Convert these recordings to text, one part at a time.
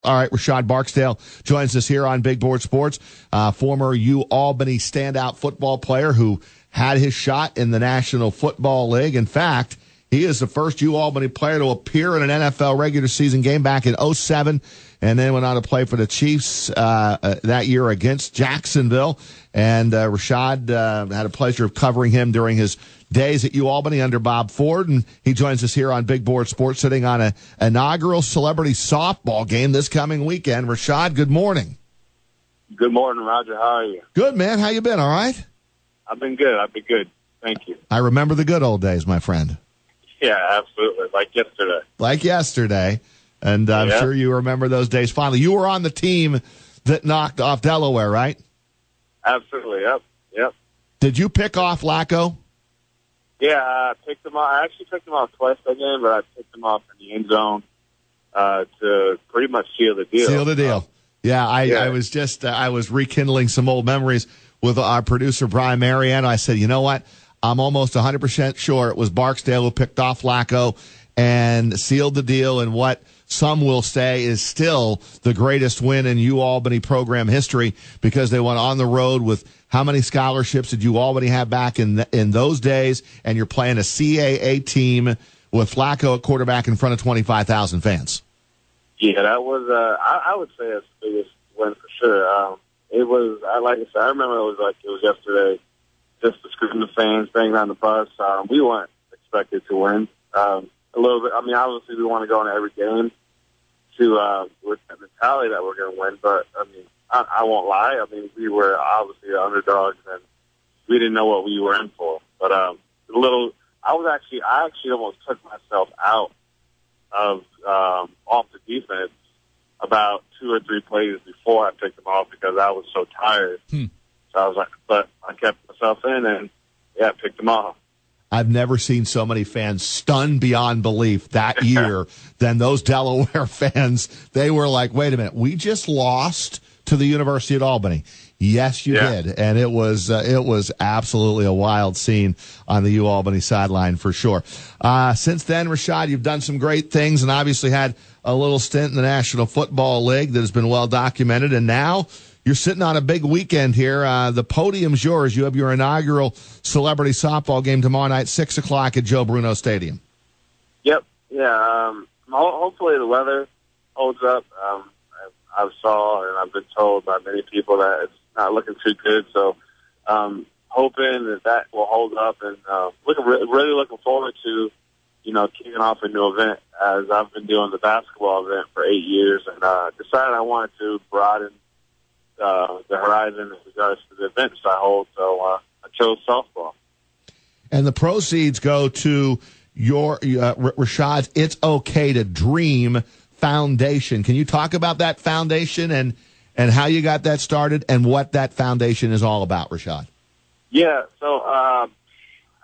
All right, Rashad Barksdale joins us here on Big Board Sports, former UAlbany standout football player who had his shot in the National Football League. In fact, he is the first UAlbany player to appear in an NFL regular season game back in 2007, and then went on to play for the Chiefs that year against Jacksonville. And Rashad had a pleasure of covering him during his days at UAlbany under Bob Ford, and he joins us here on Big Board Sports, sitting on an inaugural celebrity softball game this coming weekend. Rashad, good morning. Good morning, Roger. How are you? Good, man. How you been? All right? I've been good. Thank you. I remember the good old days, my friend. Yeah, absolutely. Like yesterday. And I'm sure you remember those days fondly. You were on the team that knocked off Delaware, right? Absolutely, yep. Did you pick off Lacko? Yeah, I picked him off. I actually picked him off twice that game, but I picked him off in the end zone to pretty much seal the deal. I was rekindling some old memories with our producer, Brian Mariano. I said, you know what? I'm almost 100% sure it was Barksdale who picked off Lacko and sealed the deal in what some will say is still the greatest win in UAlbany program history, because they went on the road with how many scholarships did UAlbany have back in those days, and you're playing a CAA team with Lacko at quarterback in front of 25,000 fans. Yeah, that was, I would say it's the biggest win for sure. It was, like I said, I remember it was yesterday, just to scream the fans, bang down the bus. We weren't expected to win. A little bit. I mean, obviously, we want to go into every game with that mentality that we're going to win. But I mean, I won't lie. I mean, we were obviously the underdogs, and we didn't know what we were in for. But I actually almost took myself out of off the defense about 2 or 3 plays before I picked them off, because I was so tired. So I was like, but I kept myself in and picked them off. I've never seen so many fans stunned beyond belief that year than those Delaware fans. They were like, wait a minute, we just lost to the University at Albany. Yes, you did. And it was absolutely a wild scene on the UAlbany sideline for sure. Since then, Rashad, you've done some great things and obviously had a little stint in the National Football League that has been well documented. And now you're sitting on a big weekend here. The podium's yours. You have your inaugural celebrity softball game tomorrow night, 6 o'clock at Joe Bruno Stadium. Yep. Yeah. Hopefully the weather holds up. I saw and I've been told by many people that it's not looking too good. So hoping that will hold up, and really looking forward to, kicking off a new event, as I've been doing the basketball event for 8 years, and decided I wanted to broaden the horizon in regards to the events I hold, so I chose softball. And the proceeds go to your Rashad's It's Okay to Dream Foundation. Can you talk about that foundation and how you got that started and what that foundation is all about, Rashad? Yeah, so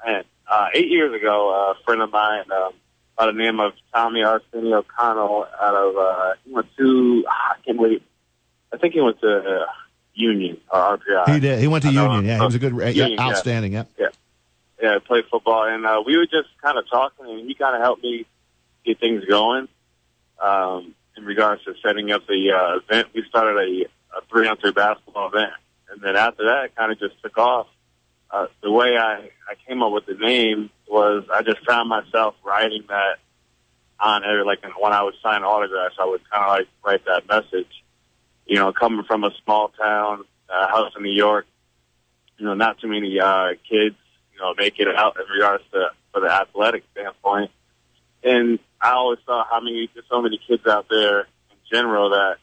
8 years ago, a friend of mine by the name of Tommy Arsenio O'Connell out of he went to I think he went to Union or RPI. He did. He went to Union. Yeah, he was a good, Union, outstanding. Yeah, played football, and we were just kind of talking, and he kind of helped me get things going in regards to setting up the event. We started a 3-on-3 basketball event, and then after that, it kind of just took off. The way I came up with the name was I just found myself writing that on when I would sign autographs, I would kind of write that message. Coming from a small town, house in New York, not too many kids, make it out in regards to for the athletic standpoint. And I always thought there's so many kids out there in general that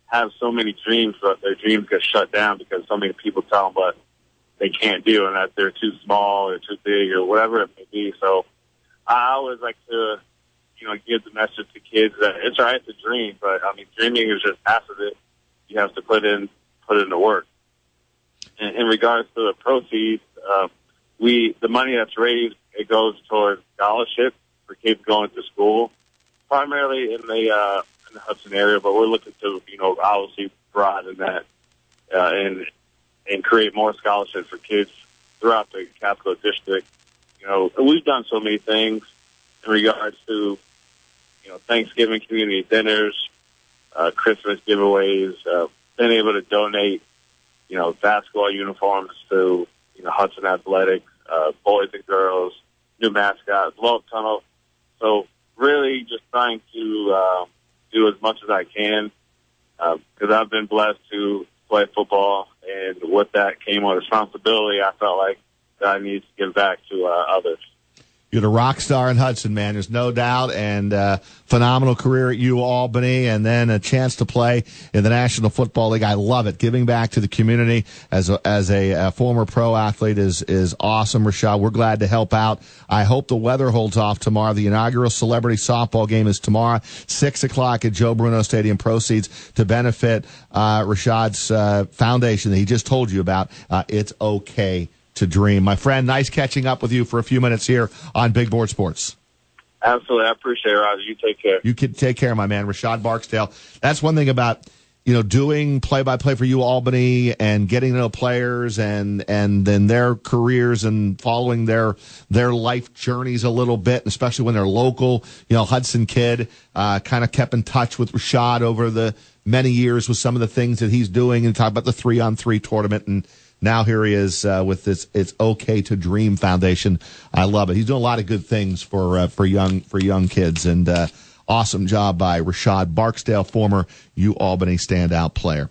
have so many dreams, but their dreams get shut down because so many people tell them what they can't do, and that they're too small or too big or whatever it may be. So I always like to, give the message to kids that it's all right to dream, but dreaming is just half of it. You have to put in the work. And in regards to the proceeds, the money that's raised, it goes towards scholarship for kids going to school, primarily in the Hudson area. But we're looking to, obviously broaden that and create more scholarships for kids throughout the Capital District. We've done so many things in regards to, Thanksgiving community dinners, Christmas giveaways, been able to donate, basketball uniforms to, Hudson Athletics, boys and girls, new mascot, blow-up tunnel. So really just trying to do as much as I can because I've been blessed to play football, and with that came a responsibility I felt like that I needed to give back to others. You're the rock star in Hudson, man. There's no doubt. And phenomenal career at UAlbany, and then a chance to play in the National Football League. I love it. Giving back to the community as a former pro athlete is awesome, Rashad. We're glad to help out. I hope the weather holds off tomorrow. The inaugural celebrity softball game is tomorrow, 6 o'clock at Joe Bruno Stadium. Proceeds to benefit Rashad's foundation that he just told you about. It's okay to dream. My friend, nice catching up with you for a few minutes here on Big Board Sports. Absolutely. I appreciate it, Roger. You take care. You can take care, my man. Rashad Barksdale. That's one thing about, doing play-by-play for UAlbany and getting to know players and then their careers and following their life journeys a little bit, especially when they're local. Hudson kid, kind of kept in touch with Rashad over the many years with some of the things that he's doing, and talk about the 3-on-3 tournament, and now here he is with this It's Okay to Dream Foundation. I love it. He's doing a lot of good things for young kids, and awesome job by Rashad Barksdale, former UAlbany standout player.